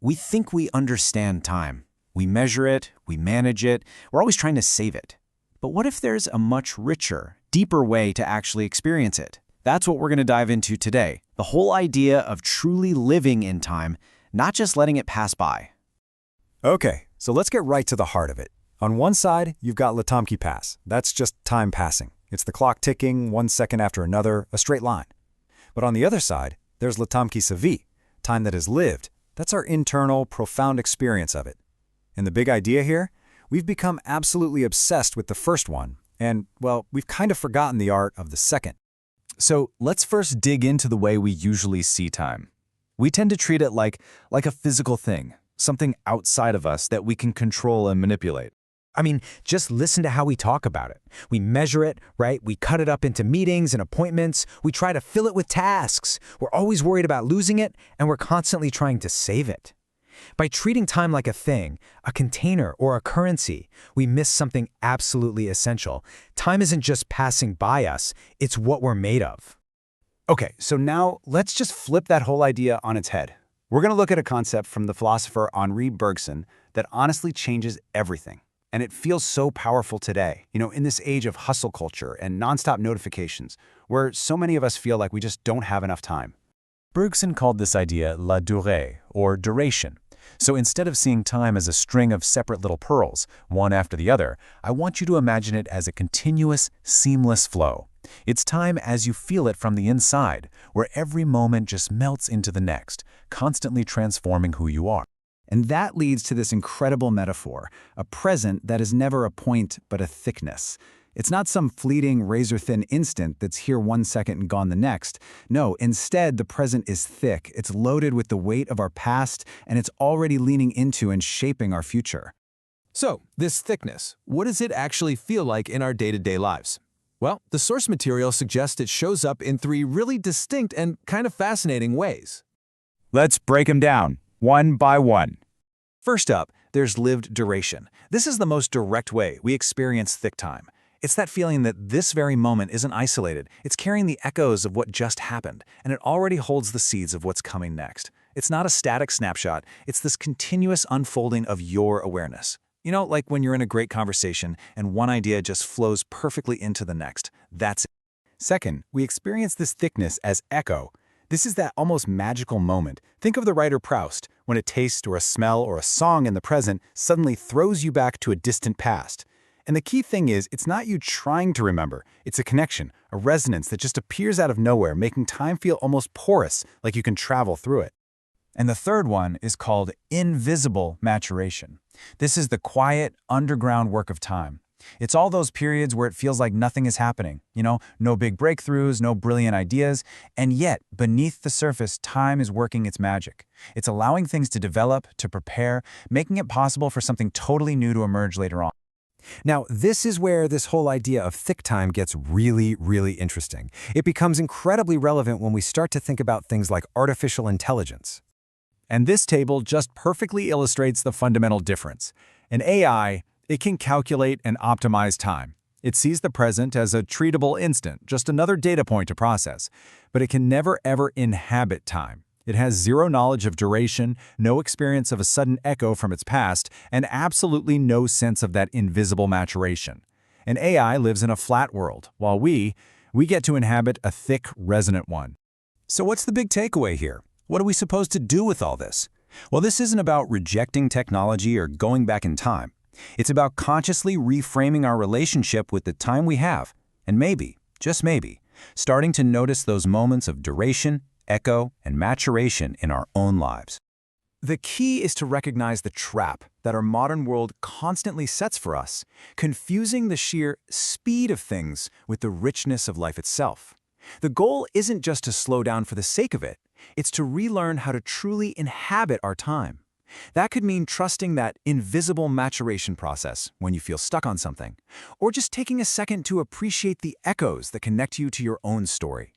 We think we understand time. We measure it, we manage it, we're always trying to save it. But what if there's a much richer, deeper way to actually experience it? That's what we're going to dive into today. The whole idea of truly living in time, not just letting it pass by. Okay, so let's get right to the heart of it. On one side, you've got Latomki Pass. That's just time passing. It's the clock ticking, 1 second after another, a straight line. But on the other side, there's Latomki Savi, time that is lived. That's our internal, profound experience of it. And the big idea here? We've become absolutely obsessed with the first one, and, well, we've kind of forgotten the art of the second. So let's first dig into the way we usually see time. We tend to treat it like a physical thing, something outside of us that we can control and manipulate. I mean, just listen to how we talk about it. We measure it, right? We cut it up into meetings and appointments. We try to fill it with tasks. We're always worried about losing it, and we're constantly trying to save it. By treating time like a thing, a container, or a currency, we miss something absolutely essential. Time isn't just passing by us, it's what we're made of. Okay, so now let's just flip that whole idea on its head. We're going to look at a concept from the philosopher Henri Bergson that honestly changes everything. And it feels so powerful today, in this age of hustle culture and nonstop notifications, where so many of us feel like we just don't have enough time. Bergson called this idea la durée, or duration. So instead of seeing time as a string of separate little pearls, one after the other, I want you to imagine it as a continuous, seamless flow. It's time as you feel it from the inside, where every moment just melts into the next, constantly transforming who you are. And that leads to this incredible metaphor, a present that is never a point but a thickness. It's not some fleeting, razor-thin instant that's here 1 second and gone the next. No, instead, the present is thick. It's loaded with the weight of our past, and it's already leaning into and shaping our future. So, this thickness, what does it actually feel like in our day-to-day lives? Well, the source material suggests it shows up in 3 really distinct and kind of fascinating ways. Let's break them down, one by one. First up, there's lived duration. This is the most direct way we experience thick time. It's that feeling that this very moment isn't isolated. It's carrying the echoes of what just happened, and it already holds the seeds of what's coming next. It's not a static snapshot. It's this continuous unfolding of your awareness. Like when you're in a great conversation and one idea just flows perfectly into the next. That's it. Second, we experience this thickness as echo. This is that almost magical moment. Think of the writer Proust, when a taste or a smell or a song in the present suddenly throws you back to a distant past. And the key thing is, it's not you trying to remember. It's a connection, a resonance that just appears out of nowhere, making time feel almost porous, like you can travel through it. And the third one is called invisible maturation. This is the quiet, underground work of time. It's all those periods where it feels like nothing is happening. No big breakthroughs, no brilliant ideas, and yet, beneath the surface, time is working its magic. It's allowing things to develop, to prepare, making it possible for something totally new to emerge later on. Now, this is where this whole idea of thick time gets really, really interesting. It becomes incredibly relevant when we start to think about things like artificial intelligence. And this table just perfectly illustrates the fundamental difference. In AI, it can calculate and optimize time. It sees the present as a treatable instant, just another data point to process. But it can never ever inhabit time. It has zero knowledge of duration, no experience of a sudden echo from its past, and absolutely no sense of that invisible maturation. An AI lives in a flat world, while we get to inhabit a thick, resonant one. So what's the big takeaway here? What are we supposed to do with all this? Well, this isn't about rejecting technology or going back in time. It's about consciously reframing our relationship with the time we have, and maybe, just maybe, starting to notice those moments of duration, echo, and maturation in our own lives. The key is to recognize the trap that our modern world constantly sets for us, confusing the sheer speed of things with the richness of life itself. The goal isn't just to slow down for the sake of it, it's to relearn how to truly inhabit our time. That could mean trusting that invisible maturation process when you feel stuck on something, or just taking a second to appreciate the echoes that connect you to your own story.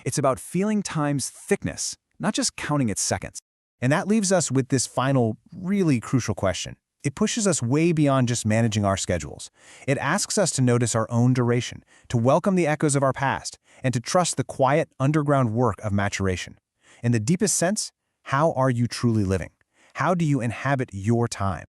It's about feeling time's thickness, not just counting its seconds. And that leaves us with this final, really crucial question. It pushes us way beyond just managing our schedules. It asks us to notice our own duration, to welcome the echoes of our past, and to trust the quiet, underground work of maturation. In the deepest sense, how are you truly living? How do you inhabit your time?